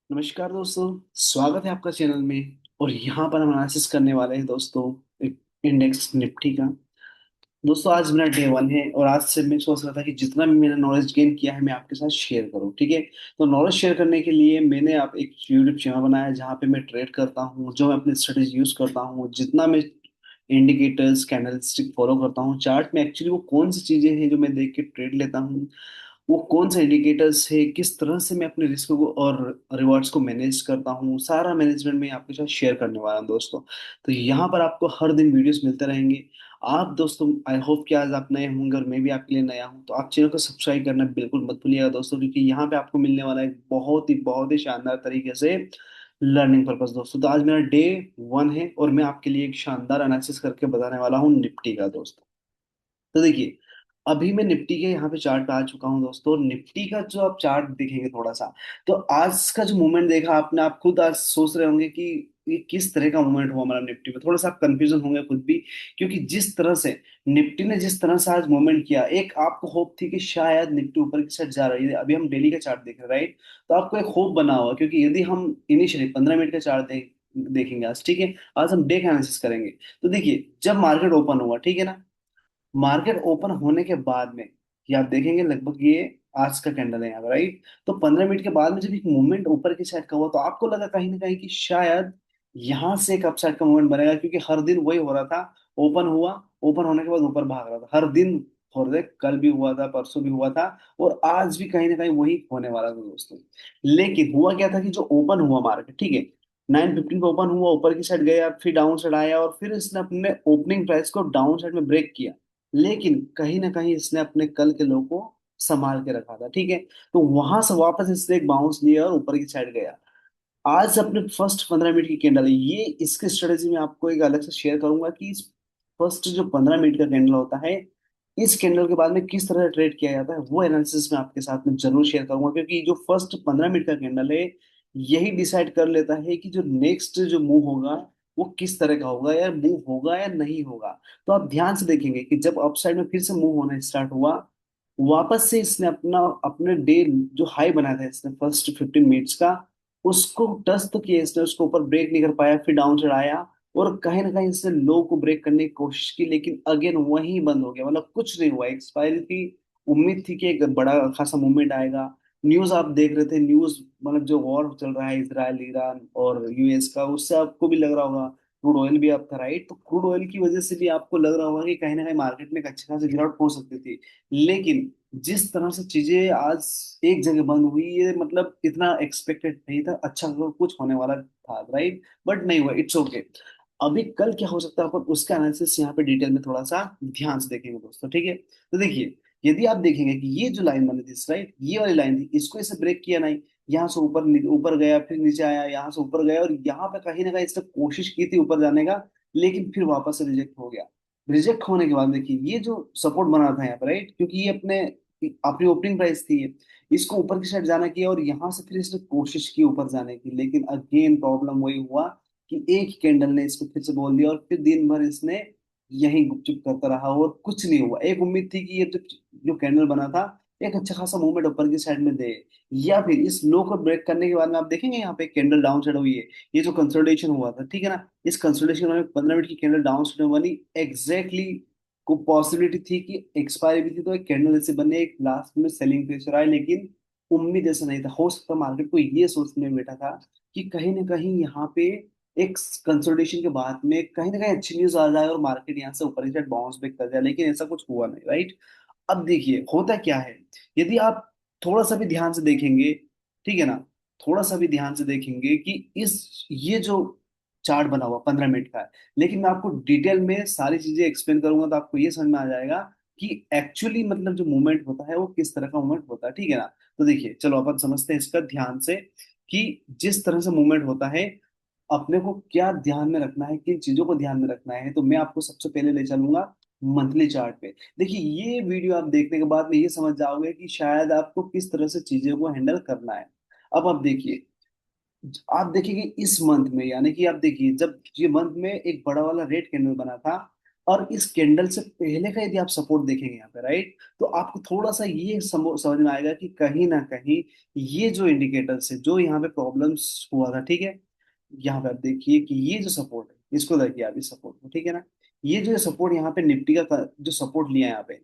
नमस्कार दोस्तों। स्वागत है आपका चैनल में। और यहाँ पर हम एनालिसिस करने वाले हैं दोस्तों एक इंडेक्स निफ्टी का। दोस्तों आज मेरा डे वन है और आज से मैं सोच रहा था कि जितना भी मैंने नॉलेज गेन किया है मैं आपके साथ शेयर करूं। ठीक है, तो नॉलेज शेयर करने के लिए मैंने आप एक यूट्यूब चैनल बनाया है जहाँ पे मैं ट्रेड करता हूँ, जो मैं अपनी स्ट्रेटेजी यूज करता हूँ, जितना मैं इंडिकेटर्स कैंडलस्टिक फॉलो करता हूँ, चार्ट में एक्चुअली वो कौन सी चीजें हैं जो मैं देख के ट्रेड लेता हूँ, वो कौन सा इंडिकेटर्स है, किस तरह से मैं अपने रिस्क को और रिवॉर्ड्स को मैनेज करता हूँ, सारा मैनेजमेंट मैं आपके साथ शेयर करने वाला हूँ दोस्तों। तो यहाँ पर आपको हर दिन वीडियोस मिलते रहेंगे। आप दोस्तों, आई होप कि आज आप नए होंगे और मैं भी आपके लिए नया हूँ, तो आप चैनल को सब्सक्राइब करना बिल्कुल मत भूलिएगा दोस्तों, क्योंकि यहाँ पे आपको मिलने वाला है बहुत ही शानदार तरीके से लर्निंग पर्पस दोस्तों। तो आज मेरा डे वन है और मैं आपके लिए एक शानदार एनालिसिस करके बताने वाला हूँ निफ्टी का दोस्तों। तो देखिए, अभी मैं निफ्टी के यहाँ पे चार्ट पे आ चुका हूँ दोस्तों। निफ्टी का जो आप चार्ट देखेंगे थोड़ा सा, तो आज का जो मूवमेंट देखा आपने, आप खुद आज सोच रहे होंगे कि ये किस तरह का मूवमेंट हुआ हमारा निफ्टी में। थोड़ा सा आप कंफ्यूजन होंगे खुद भी, क्योंकि जिस तरह से निफ्टी ने जिस तरह से आज मूवमेंट किया, एक आपको होप थी कि शायद निफ्टी ऊपर की साइड जा रही है। अभी हम डेली का चार्ट देख रहे हैं, राइट? तो आपको एक होप बना हुआ, क्योंकि यदि हम इनिशियली 15 मिनट का चार्ट देखेंगे आज, ठीक है, आज हम डे का एनालिसिस करेंगे। तो देखिए, जब मार्केट ओपन हुआ, ठीक है ना, मार्केट ओपन होने के बाद में ये आप देखेंगे, लगभग ये आज का कैंडल है यहाँ पर, राइट? तो 15 मिनट के बाद में जब एक मूवमेंट ऊपर की साइड का हुआ, तो आपको लगा कहीं ना कहीं कि शायद यहाँ से एक अपसाइड का मूवमेंट बनेगा, क्योंकि हर दिन वही हो रहा था। ओपन हुआ, ओपन होने के बाद ऊपर भाग रहा था, हर दिन हो रहा था। कल भी हुआ था, परसों भी हुआ था, और आज भी कहीं ना कहीं वही होने वाला था दोस्तों। लेकिन हुआ क्या था कि जो ओपन हुआ मार्केट, ठीक है, 9:15 पे ओपन हुआ, ऊपर की साइड गया, फिर डाउन साइड आया, और फिर इसने अपने ओपनिंग प्राइस को डाउन साइड में ब्रेक किया। लेकिन कहीं ना कहीं इसने अपने कल के लो को संभाल के रखा था, ठीक है। तो वहां से वापस इसने एक बाउंस लिया और ऊपर की साइड गया। आज अपने फर्स्ट 15 मिनट की कैंडल है ये, इसकी स्ट्रेटेजी में आपको एक अलग से शेयर करूंगा कि इस फर्स्ट जो 15 मिनट का कैंडल होता है, इस कैंडल के बाद में किस तरह ट्रेड किया जाता है, वो एनालिसिस में आपके साथ में जरूर शेयर करूंगा। क्योंकि जो फर्स्ट 15 मिनट का कैंडल है, यही डिसाइड कर लेता है कि जो नेक्स्ट जो मूव होगा वो किस तरह का होगा, या मूव होगा या नहीं होगा। तो आप ध्यान से देखेंगे कि जब अपसाइड में फिर से मूव होना स्टार्ट हुआ, वापस से इसने अपना अपने डे जो हाई बनाया था इसने फर्स्ट 15 मिनट्स का, उसको टच तो किया इसने, उसको ऊपर ब्रेक नहीं कर पाया, फिर डाउन चढ़ाया, और कहीं ना कहीं इसने लो को ब्रेक करने की कोशिश की, लेकिन अगेन वहीं बंद हो गया। मतलब कुछ नहीं हुआ, एक्सपायरी थी, उम्मीद थी कि एक बड़ा खासा मूवमेंट आएगा। न्यूज आप देख रहे थे, न्यूज मतलब जो वॉर चल रहा है इसराइल ईरान और यूएस का, उससे आपको भी लग रहा होगा। क्रूड ऑयल भी आपका, राइट? तो क्रूड ऑयल की वजह से भी आपको लग रहा होगा कि कहीं ना कहीं मार्केट में एक अच्छी खासी गिरावट हो सकती थी। लेकिन जिस तरह से चीजें आज एक जगह बंद हुई, ये मतलब इतना एक्सपेक्टेड नहीं था, अच्छा कुछ होने वाला था, राइट? बट नहीं हुआ, इट्स ओके। अभी कल क्या हो सकता है अपन उसका एनालिसिस यहाँ पे डिटेल में थोड़ा सा ध्यान से देखेंगे दोस्तों, ठीक है। तो देखिए, यदि आप देखेंगे कि ये जो लाइन बनी थी, राइट, ये वाली लाइन थी, इसको इसे ब्रेक किया नहीं, यहाँ से ऊपर ऊपर गया, फिर नीचे आया, यहाँ से ऊपर गया, और यहाँ पे कहीं ना कहीं इसने कोशिश की थी ऊपर जाने का, लेकिन फिर वापस से रिजेक्ट हो गया। रिजेक्ट होने के बाद देखिए, ये जो सपोर्ट बना था यहाँ पर, राइट, क्योंकि ये अपने अपनी ओपनिंग प्राइस थी ये, इसको ऊपर की साइड जाना किया, और यहाँ से फिर इसने कोशिश की ऊपर जाने की, लेकिन अगेन प्रॉब्लम वही हुआ कि एक ही कैंडल ने इसको फिर से बोल दिया, और फिर दिन भर इसने यही गुपचुप करता रहा और कुछ नहीं हुआ। एक उम्मीद थी कि ये जो कैंडल बना था, एक अच्छा खासा मूवमेंट ऊपर की साइड में दे, या फिर इस लो को ब्रेक करने के बाद में आप देखेंगे यहाँ पे कैंडल डाउन साइड हुई है। ये जो कंसोलिडेशन हुआ था, ठीक है ना, इस कंसोलिडेशन में 15 मिनट की कैंडल डाउन साइड में बनी, एग्जैक्टली को पॉसिबिलिटी थी कि एक्सपायरी भी थी, तो एक कैंडल ऐसे बने, एक लास्ट में सेलिंग प्रेशर आए, लेकिन उम्मीद ऐसा नहीं था। हो सकता मार्केट को ये सोचने में बैठा था कि कहीं ना कहीं यहाँ पे एक कंसोलिडेशन के बाद में कहीं ना कहीं अच्छी न्यूज आ जाए और मार्केट यहाँ से ऊपर की साइड बाउंस बैक कर जाए, लेकिन ऐसा कुछ हुआ नहीं, राइट? अब देखिए होता क्या है, यदि आप थोड़ा सा भी ध्यान से देखेंगे, ठीक है ना, थोड़ा सा भी ध्यान से देखेंगे कि इस ये जो चार्ट बना हुआ 15 मिनट का है, लेकिन मैं आपको डिटेल में सारी चीजें एक्सप्लेन करूंगा, तो आपको ये समझ में आ जाएगा कि एक्चुअली मतलब जो मूवमेंट होता है वो किस तरह का मूवमेंट होता है, ठीक है ना। तो देखिए, चलो अपन समझते हैं इसका ध्यान से कि जिस तरह से मूवमेंट होता है, अपने को क्या ध्यान में रखना है, किन चीजों को ध्यान में रखना है। तो मैं आपको सबसे पहले ले चलूंगा मंथली चार्ट पे। देखिए, ये वीडियो आप देखने के बाद में ये समझ जाओगे कि शायद आपको किस तरह से चीजों को हैंडल करना है। अब आप देखिए, आप देखेंगे इस मंथ में, यानी कि आप देखिए, जब ये मंथ में एक बड़ा वाला रेड कैंडल बना था, और इस कैंडल से पहले का यदि आप सपोर्ट देखेंगे यहाँ पे, राइट, तो आपको थोड़ा सा ये समझ में आएगा कि कहीं ना कहीं ये जो इंडिकेटर से जो यहाँ पे प्रॉब्लम्स हुआ था, ठीक है, यहाँ पे आप देखिए कि ये जो सपोर्ट है, इसको देखिए आप, इस सपोर्ट को, ठीक है ना, ये जो सपोर्ट यहाँ पे निफ्टी का जो सपोर्ट लिया है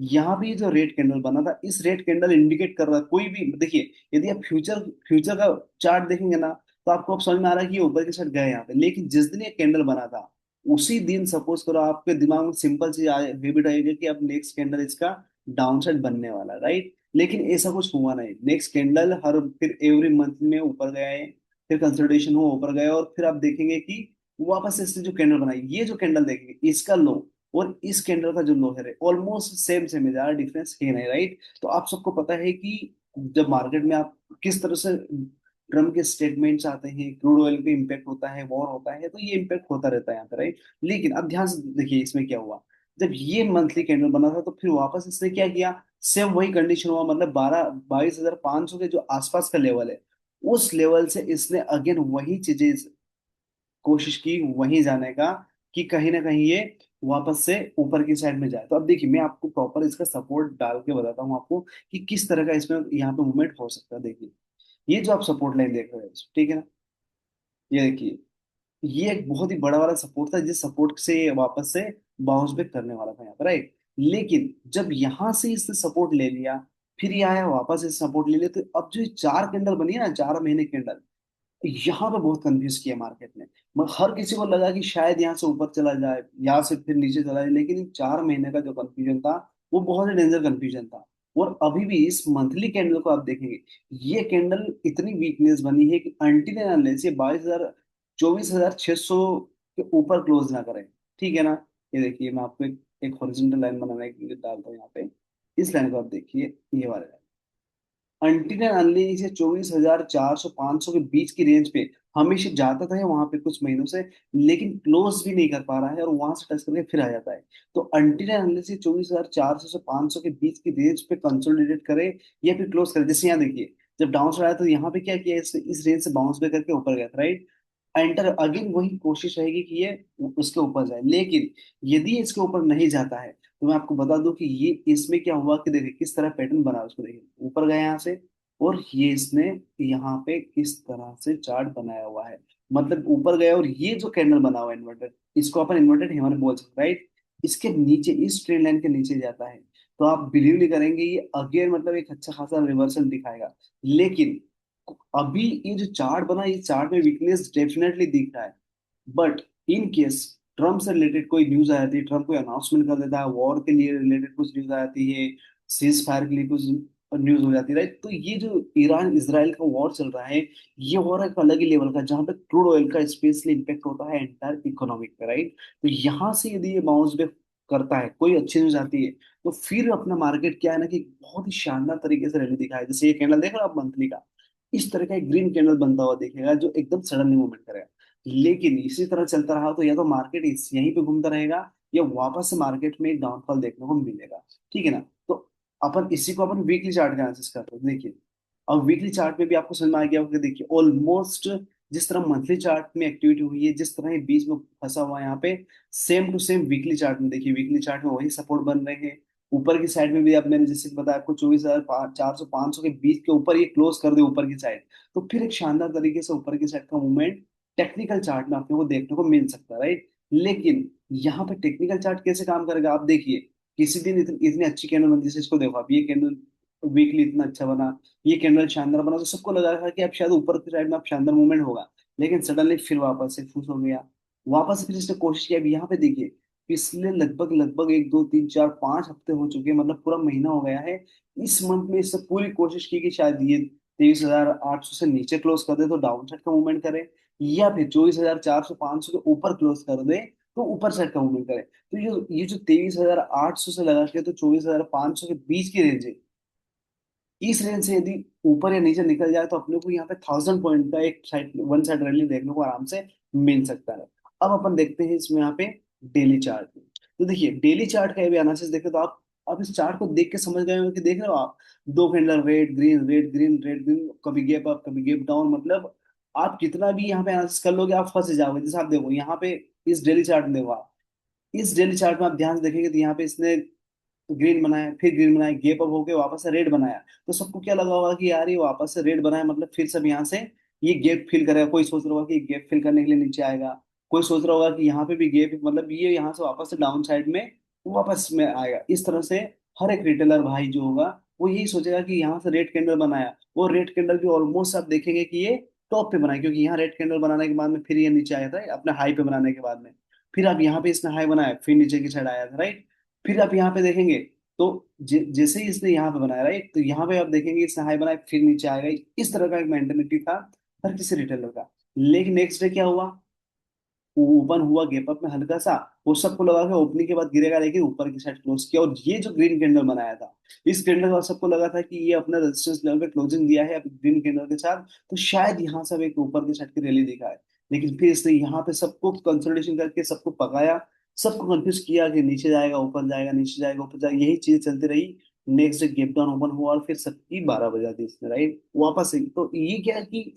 यहाँ पे ये जो रेड कैंडल बना था, इस रेड कैंडल इंडिकेट कर रहा है, कोई भी देखिए, यदि आप फ्यूचर फ्यूचर का चार्ट देखेंगे ना, तो आपको अब समझ में आ रहा है कि ये ऊपर की साइड गए यहाँ पे, लेकिन जिस दिन ये कैंडल बना था, उसी दिन सपोज करो आपके दिमाग में सिंपल सी हैबिट आएगी कि अब नेक्स्ट कैंडल इसका डाउन साइड बनने वाला है, राइट, लेकिन ऐसा कुछ हुआ नहीं। नेक्स्ट कैंडल हर फिर एवरी मंथ में ऊपर गया है, फिर कंसोलिडेशन हुआ ऊपर गया, और फिर आप देखेंगे कि वापस से इसने जो कैंडल बनाई, ये जो कैंडल देखेंगे इसका लो और इस कैंडल का जो लो है ऑलमोस्ट सेम सेम है, ज्यादा डिफरेंस है नहीं, राइट। तो आप सबको पता है कि जब मार्केट में आप किस तरह से ट्रम्प के स्टेटमेंट्स आते हैं, क्रूड ऑयल पे इम्पेक्ट होता है, वॉर होता है, तो ये इम्पेक्ट होता रहता है यहाँ पे, राइट। लेकिन अब ध्यान से देखिए इसमें क्या हुआ, जब ये मंथली कैंडल बना था तो फिर वापस इसने क्या किया, सेम वही कंडीशन हुआ, मतलब 22,500 के जो आसपास का लेवल है, उस लेवल से इसने अगेन वही चीजें कोशिश की वहीं जाने का, कि कहीं ना कहीं ये वापस से ऊपर की साइड में जाए। तो अब देखिए मैं आपको प्रॉपर इसका सपोर्ट डाल के बताता हूँ आपको कि किस तरह का इसमें यहाँ पे मूवमेंट हो सकता है। देखिए ये जो आप सपोर्ट लाइन देख रहे हैं, ठीक है ना, ये देखिए, ये एक बहुत ही बड़ा वाला सपोर्ट था, जिस सपोर्ट से ये वापस से बाउंस बैक करने वाला था यहाँ पर, राइट। लेकिन जब यहाँ से इसने सपोर्ट ले लिया, फिर ये आया वापस से सपोर्ट ले लिया, तो अब जो ये चार कैंडल बनी है ना, 4 महीने कैंडल, यहाँ पे बहुत कंफ्यूज किया मार्केट ने। हर किसी को लगा कि शायद यहाँ से ऊपर चला जाए, यहाँ से फिर नीचे चला जाए, लेकिन इन 4 महीने का जो कंफ्यूजन था, वो बहुत ही डेंजर कंफ्यूजन था। और अभी भी इस मंथली कैंडल को आप देखेंगे, ये कैंडल इतनी वीकनेस बनी है कि अंटिल एंड अनलेस ये 24,600 के ऊपर क्लोज ना करें, ठीक है ना। ये देखिए मैं आपको एक हॉरिजॉन्टल लाइन बनाने के लिए डालता हूँ यहाँ पे, इस लाइन को आप देखिए, ये वाला, अनटिल एंड अनलेस ये 24,400 500 के बीच की रेंज पे हमेशा जाता था वहां पे कुछ महीनों से, लेकिन क्लोज भी नहीं कर पा रहा है, और वहां से टच करके फिर आ जाता है। तो अनटिल एंड अनलेस ये 24,400 से 500 के बीच की रेंज पे कंसोलिडेट करे या फिर क्लोज करे, जैसे यहाँ देखिए, जब डाउन आया तो यहाँ पे क्या किया, इस रेंज से बाउंस बैक करके ऊपर गया था, राइट। एंटर अगेन वही कोशिश रहेगी कि ये उसके ऊपर जाए, लेकिन यदि इसके ऊपर नहीं जाता है, तो मैं आपको बता दूं कि ये इसमें क्या हुआ कि देखिए किस तरह पैटर्न बना, उसको देखिए ऊपर गया यहाँ से, और ये इसने यहाँ पे किस तरह से चार्ट बनाया हुआ है, मतलब ऊपर गया, और ये जो कैंडल बना हुआ है इन्वर्टेड, इसको अपन इन्वर्टेड हेमर बोल सकते हैं, राइट। इसके नीचे, इस ट्रेंड लाइन के नीचे जाता है, तो आप बिलीव नहीं करेंगे, ये अगेन मतलब एक अच्छा खासा रिवर्सल दिखाएगा। लेकिन अभी ये जो चार्ट बना, ये चार्ट में वीकनेस डेफिनेटली दिख रहा है, बट इन केस ट्रम्प से रिलेटेड कोई न्यूज आ जाती है, ट्रम्प कोई अनाउंसमेंट कर देता है, वॉर के लिए रिलेटेड कुछ न्यूज आ जाती है, सीज फायर के लिए कुछ न्यूज हो जाती है, राइट। तो ये जो ईरान इसराइल का वॉर चल रहा है, ये वॉर एक अलग ही लेवल का, जहाँ पे क्रूड ऑयल का स्पेशली इम्पेक्ट होता है एंटायर इकोनॉमिक पे, राइट। तो यहाँ से यदि ये बाउंस बैक करता है, कोई अच्छी न्यूज आती है, तो फिर अपना मार्केट क्या है ना कि बहुत ही शानदार तरीके से रैली दिखाए, जैसे ये कैंडल देख रहे हो आप मंथली का, इस तरह का एक ग्रीन कैंडल बनता हुआ दिखेगा, जो एकदम सडनली मूवमेंट करेगा। लेकिन इसी तरह चलता रहा तो या तो मार्केट इस यहीं पे घूमता रहेगा, या वापस से मार्केट में एक डाउनफॉल देखने को मिलेगा, ठीक है ना। तो अपन इसी को अपन वीकली चार्ट का एनालिसिस करते हैं, देखिए। अब वीकली चार्ट में भी आपको समझ में आ गया होगा कि देखिए ऑलमोस्ट जिस तरह मंथली चार्ट में एक्टिविटी हुई है, जिस तरह ये बीच में फंसा हुआ है यहाँ पे, same to same weekly chart में देखिए, वीकली चार्ट में वही सपोर्ट बन रहे हैं। ऊपर की साइड में भी, अब मैंने जैसे बताया आपको, 24,400 500 के बीच के ऊपर ये क्लोज कर दे ऊपर की साइड, तो फिर एक शानदार तरीके से ऊपर की साइड का मूवमेंट टेक्निकल चार्ट में अपने को देखने को मिल सकता है, राइट। लेकिन यहाँ पे टेक्निकल चार्ट कैसे काम करेगा आप देखिए, किसी दिन इतनी अच्छी कैंडल बनती है, इसको देखो आप, ये कैंडल वीकली इतना अच्छा बना, ये कैंडल शानदार बना, तो सबको लगा था कि अब शायद ऊपर की साइड में अब शानदार मूवमेंट होगा, लेकिन सडनली फिर वापस से फुस हो गया। वापस से फिर इसने कोशिश की, अब यहाँ पे देखिए, पिछले लगभग लगभग 1 2 3 4 5 हफ्ते हो चुके हैं, मतलब पूरा महीना हो गया है, इस मंथ में इससे पूरी कोशिश की कि शायद ये 23,800 से नीचे क्लोज कर दे तो डाउन साइड का मूवमेंट करे, या फिर 24,400 500 के ऊपर क्लोज कर दे तो ऊपर साइड का मूवमेंट करे। तो ये जो 23,800 से लगा के तो 24,500 के बीच की रेंज है, इस रेंज से यदि ऊपर या नीचे निकल जाए, तो अपने को यहाँ पे 1,000 पॉइंट का एक साइड वन साइड रैली देखने को आराम से मिल सकता है। अब अपन देखते हैं इसमें यहाँ पे डेली चार्ट में। तो देखिए डेली चार्ट का भी एनालिसिस देखें तो आप इस चार्ट को देख के समझ गए होंगे कि देख रहे हो आप, दो candle red green red green red green, कभी गैप अप कभी गैप डाउन, मतलब आप कितना भी यहाँ पे एनालिसिस कर लोगे आप फंस जाओगे। जैसे आप देखो यहाँ पे, इस डेली चार्ट में देखो आप, इस डेली चार्ट में आप ध्यान से देखेंगे तो यहाँ पे इसने ग्रीन बनाया, फिर ग्रीन बनाया, गैप अप होके वापस से रेड बनाया। तो सबको क्या लगा होगा कि यार ये वापस से रेड बनाया, मतलब फिर सब यहाँ से ये गैप फिल करेगा। कोई सोच रहा होगा कि गैप फिल करने के लिए नीचे आएगा, कोई सोच रहा होगा कि यहाँ पे भी गैप, मतलब ये यहाँ से वापस से डाउन साइड में वापस में आएगा। इस तरह से हर एक रिटेलर भाई जो होगा वो यही सोचेगा कि यहाँ से रेड कैंडल बनाया, वो रेड कैंडल भी ऑलमोस्ट आप देखेंगे कि ये टॉप पे बनाया, क्योंकि यहाँ रेड कैंडल बनाने के बाद में फिर ये नीचे आया था अपने हाई पे बनाने के बाद में। फिर आप यहाँ पे इसने हाई बनाया, फिर नीचे की साइड आया था, राइट। फिर आप यहाँ पे देखेंगे तो जैसे ही इसने यहाँ पे बनाया, राइट, तो यहाँ पे आप देखेंगे इसने हाई बनाया फिर नीचे आएगा। इस तरह का एक मेंटेलिटी था हर किसी रिटेलर का। लेकिन नेक्स्ट डे क्या हुआ, ओपन हुआ गैप अप में हल्का सा, वो सबको लगा कि ओपनिंग के बाद गिरेगा, लेकिन ऊपर की साइड क्लोज किया। और ये जो ग्रीन कैंडल बनाया था, इस कैंडल का सबको लगा था कि ये अपना रेजिस्टेंस लेवल पे क्लोजिंग दिया है अब ग्रीन कैंडल के साथ, तो शायद यहाँ से अब एक ऊपर की साइड की रैली दिखा है। लेकिन फिर इसने यहाँ पे सबको कंसोलिडेशन करके सबको पकाया, सबको कंफ्यूज किया कि नीचे जाएगा ऊपर जाएगा, नीचे जाएगा ऊपर जाएगा, यही चीज चलती रही। Next day gap down open हुआ और फिर सबकी 12 बजा दी इसने, राइट, वापस से। तो ये क्या है कि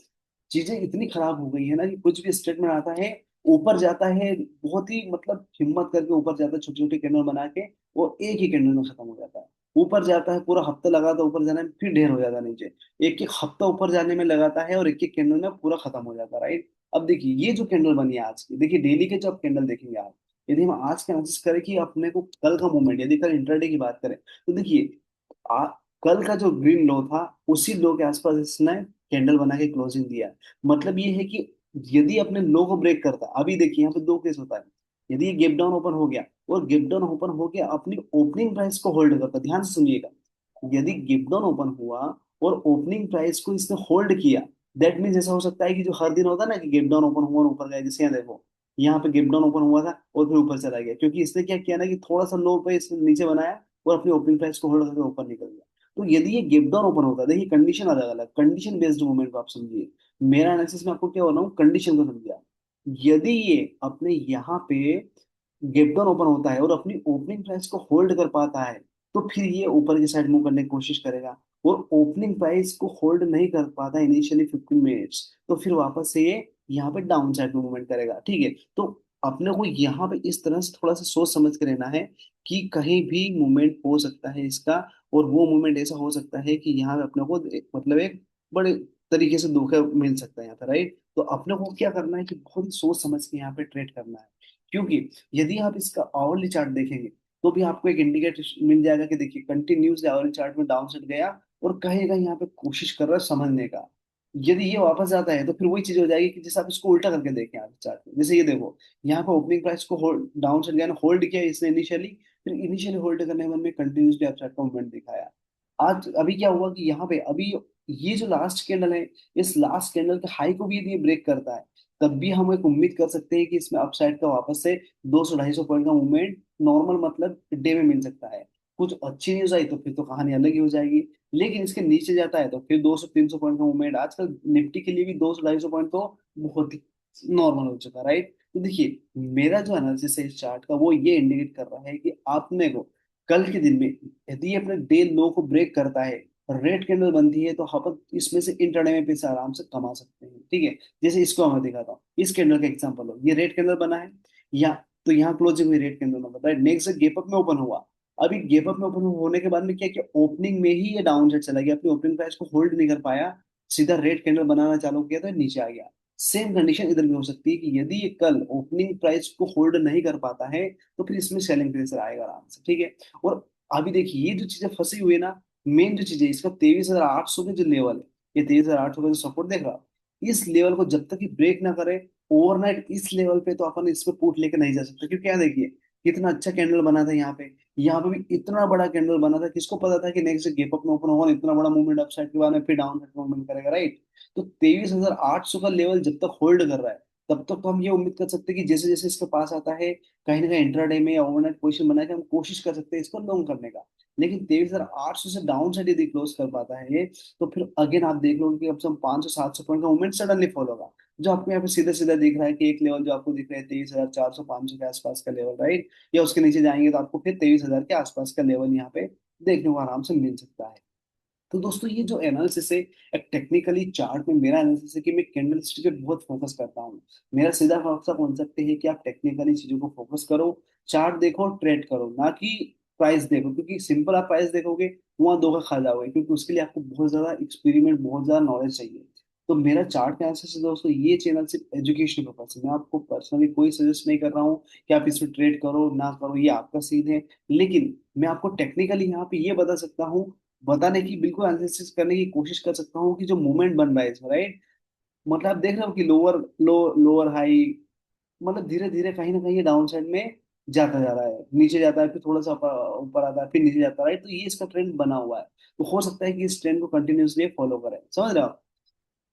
चीजें इतनी खराब हो गई है ना कि कुछ भी स्टेटमेंट आता है, ऊपर जाता है, बहुत ही मतलब हिम्मत करके ऊपर जाता है, छोटी छोटी कैंडल बना के वो एक ही कैंडल में खत्म हो जाता है। ऊपर जाता है, पूरा हफ्ता लगाता है ऊपर जाने में, फिर ढेर हो जाता है नीचे। एक एक हफ्ता ऊपर जाने में लगाता है और एक एक कैंडल में पूरा खत्म हो जाता है, राइट। अब देखिए ये जो कैंडल बनी है आज की, देखिए डेली के जो आप कैंडल देखेंगे आप, यदि हम आज का एनालिसिस करें कि अपने को कल का मूवमेंट, यदि कल इंटरडे की बात करें तो देखिए आ, कल का जो ग्रीन लो था उसी लो के आसपास इसने कैंडल बना के क्लोजिंग दिया। मतलब ये है कि यदि अपने लो को ब्रेक करता, अभी देखिए यहाँ पे दो केस होता है। यदि ये गैप डाउन ओपन हो गया और गैप डाउन ओपन हो गया अपनी ओपनिंग प्राइस को होल्ड करता, ध्यान से सुनिएगा, यदि गैप डाउन ओपन हुआ और ओपनिंग प्राइस को इसने होल्ड किया, दैट मीन्स ऐसा हो सकता है कि जो हर दिन होता है ना कि गैप डाउन ओपन हुआ और ऊपर गया, जैसे यहाँ देखो यहाँ पे गैप डाउन ओपन हुआ था और फिर ऊपर चला गया, क्योंकि इसने क्या किया ना कि थोड़ा सा लो पे इसने नीचे बनाया और अपनी ओपनिंग प्राइस को होल्ड करके ऊपर निकल गया। तो यदि ये गैप डाउन ओपन होता है, देखिए कंडीशन अलग अलग, कंडीशन बेस्ड मूवमेंट को आप समझिए। मेरा एनालिसिस में आपको क्या हो रहा हूँ, कंडीशन को समझिए। यदि ये अपने यहाँ पे गैप डाउन ओपन होता है और अपनी ओपनिंग प्राइस को होल्ड कर पाता है, तो फिर ये ऊपर की साइड मूव करने की कोशिश करेगा। और ओपनिंग प्राइस को होल्ड नहीं कर पाता इनिशियली 15 मिनट्स, तो फिर वापस से ये यहाँ पे डाउन साइड में मूवमेंट करेगा, ठीक है। तो अपने को यहाँ पे इस तरह से थोड़ा सा सोच समझ के रहना है कि कहीं भी मूवमेंट हो सकता है इसका, और वो मूवमेंट ऐसा हो सकता है कि यहाँ पे अपने को मतलब एक बड़े तरीके से धोखा मिल सकता है यहाँ पे, राइट। तो अपने को क्या करना है कि बहुत ही सोच समझ के यहाँ पे ट्रेड करना है। क्योंकि यदि आप इसका आवरली चार्ट देखेंगे तो भी आपको एक इंडिकेटर मिल जाएगा कि देखिए कंटिन्यूसली आवरली चार्ट में डाउन साइड गया और कहीं कहीं यहाँ पे कोशिश कर रहा है समझने का। यदि ये वापस जाता है तो फिर वही चीज हो जाएगी कि जैसे आप इसको उल्टा करके देखें आप चार्ट में, जैसे ये देखो यहाँ पे ओपनिंग प्राइस को होल्ड डाउन साइड गया ना, होल्ड किया इसने इनिशियली, फिर इनिशियली होल्ड करने के बाद में कंटिन्यूसली अपसाइड का मूवमेंट दिखाया। आज अभी क्या हुआ कि यहाँ पे अभी ये जो लास्ट कैंडल है, इस लास्ट कैंडल के हाई को भी यदि ये ब्रेक करता है, तब भी हम एक उम्मीद कर सकते हैं कि इसमें अपसाइड का वापस से 200-250 पॉइंट का मूवमेंट नॉर्मल मतलब डे में मिल सकता है। कुछ अच्छी न्यूज आई तो फिर तो कहानी अलग ही हो जाएगी। लेकिन इसके नीचे जाता है तो फिर 200-300 पॉइंट का मूवमेंट, आजकल निफ्टी के लिए भी 200-250 पॉइंट तो बहुत ही नॉर्मल हो चुका है, राइट। तो देखिए मेरा जो एनालिसिस है इस चार्ट का वो ये इंडिकेट कर रहा है कि आपने को कल के दिन में यदि ये अपने डे लो को ब्रेक करता है, रेड कैंडल बनती है, तो हम इसमें से इंट्राडे में पैसे आराम से कमा सकते हैं, ठीक है। जैसे इसको मैं दिखाता हूँ, इस कैंडल का एग्जांपल हो, ये रेड कैंडल बना है या, तो यहाँ क्लोजिंग हुई रेड कैंडल मतलब, राइट। नेक्स्ट गैप अप में ओपन हुआ, अभी गैप अप में ओपन होने के बाद में क्या किया, ओपनिंग में ही ये डाउन साइड चला गया, अपनी ओपनिंग प्राइस को होल्ड नहीं कर पाया, सीधा रेड कैंडल बनाना चालू किया तो नीचे आ गया। सेम कंडीशन इधर भी हो सकती है कि यदि ये कल ओपनिंग प्राइस को होल्ड नहीं कर पाता है तो फिर इसमें सेलिंग प्रेशर आएगा आराम से, ठीक है। और अभी देखिए ये जो चीजें फंसी हुई है ना, मेन जो चीज है इसका 23,800 का जो लेवल है, ये 23,800 का जो सपोर्ट देख रहा हूं, इस लेवल को जब तक ये ब्रेक ना करे ओवरनाइट, इस लेवल पे तो अपन इस पे पुट लेके नहीं जा सकते। क्योंकि यहाँ देखिए कितना अच्छा कैंडल बना था यहाँ पे, यहाँ पे भी इतना बड़ा कैंडल बना था, किसको पता था कि नेक्स्ट गैप अप में ओपन होगा इतना बड़ा मूवमेंट अपसाइड के बाद में फिर डाउन साइड मूवमेंट करेगा, राइट। तो 23,800 का लेवल जब तक होल्ड कर रहा है तब तक तो हम ये उम्मीद कर सकते हैं कि जैसे जैसे इसके पास आता है कहीं ना कहीं इंट्राडे में या ओवरनाइट पोजीशन बना के हम कोशिश कर सकते हैं इसको लॉन्ग करने का। लेकिन 23,800 से डाउन साइड यदि क्लोज कर पाता है ये, तो फिर अगेन आप देख लोगे कि अब से 500-700 पॉइंट का मूवमेंट सडनली फॉलो होगा। जो आपको यहाँ पे सीधा सीधा दिख रहा है कि एक लेवल जो आपको दिख रहा है 23,400-500 के आसपास का लेवल, राइट, या उसके नीचे जाएंगे तो आपको फिर 23,000 के आसपास का लेवल यहाँ पे देखने को आराम से मिल सकता है। तो दोस्तों ये जो एनालिसिस है, एक टेक्निकली चार्ट में मेरा एनालिसिस है कि मैं कैंडल स्टिक पे बहुत फोकस करता हूँ। मेरा सीधा सा कॉन्सेप्ट है कि आप टेक्निकली चीजों को फोकस करो, चार्ट देखो, ट्रेड करो, ना कि प्राइस देखो, क्योंकि सिंपल आप प्राइस देखोगे वहां धोखा खा जाओगे, क्योंकि उसके लिए आपको बहुत ज्यादा एक्सपेरिमेंट, बहुत ज्यादा नॉलेज चाहिए। तो मेरा चार्ट का एनालिसिस है दोस्तों, ये चैनल सिर्फ एजुकेशन पर्पज है, मैं आपको पर्सनली कोई सजेस्ट नहीं कर रहा हूँ कि आप इसमें ट्रेड करो ना करो, ये आपका सीन है। लेकिन मैं आपको टेक्निकली यहाँ पे ये बता सकता हूँ, बताने की बिल्कुल एनालिसिस करने की कोशिश कर सकता हूँ कि जो मूवमेंट बन रहा है इसमें, राइट? मतलब आप देख रहे हो कि लोअर हाई, मतलब धीरे धीरे कहीं ना कहीं ये डाउन साइड में जाता जा रहा है, नीचे जाता है, फिर थोड़ा सा ऊपर ऊपर आता है, फिर नीचे जाता है, राइट? तो ये इसका ट्रेंड बना हुआ है। तो हो सकता है कि इस ट्रेंड को कंटिन्यूसली फॉलो करें, समझ रहे हो?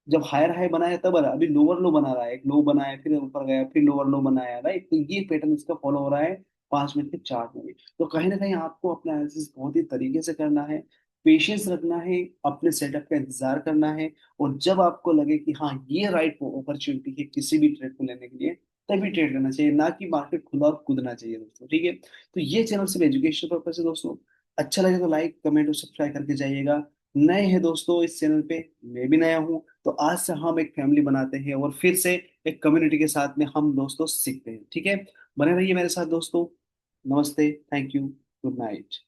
जब हायर हाई बनाया तब बना, अभी लोअर लो बना रहा है, एक लो बनाया फिर ऊपर गया, फिर लोअर लो बनाया, राइट? तो ये पैटर्न इसका फॉलो हो रहा है 5 मिनट के चार्ट में भी। तो कहीं ना कहीं आपको अपना एनालिसिस बहुत ही तरीके से करना है, पेशेंस रखना है, अपने सेटअप का इंतजार करना है, और जब आपको लगे कि हाँ ये राइट अपॉर्चुनिटी है किसी भी ट्रेड को लेने के लिए, तभी ट्रेड लेना चाहिए, ना कि मार्केट खुला और कूदना चाहिए दोस्तों, ठीक है? तो ये चैनल सिर्फ एजुकेशन पर्पज है दोस्तों। अच्छा लगे तो लाइक कमेंट और सब्सक्राइब करके जाइएगा। नए हैं दोस्तों इस चैनल पे, मैं भी नया हूँ, तो आज से हम एक फैमिली बनाते हैं और फिर से एक कम्युनिटी के साथ में हम दोस्तों सीखते हैं, ठीक है? बने रहिए मेरे साथ दोस्तों। नमस्ते, थैंक यू, गुड नाइट।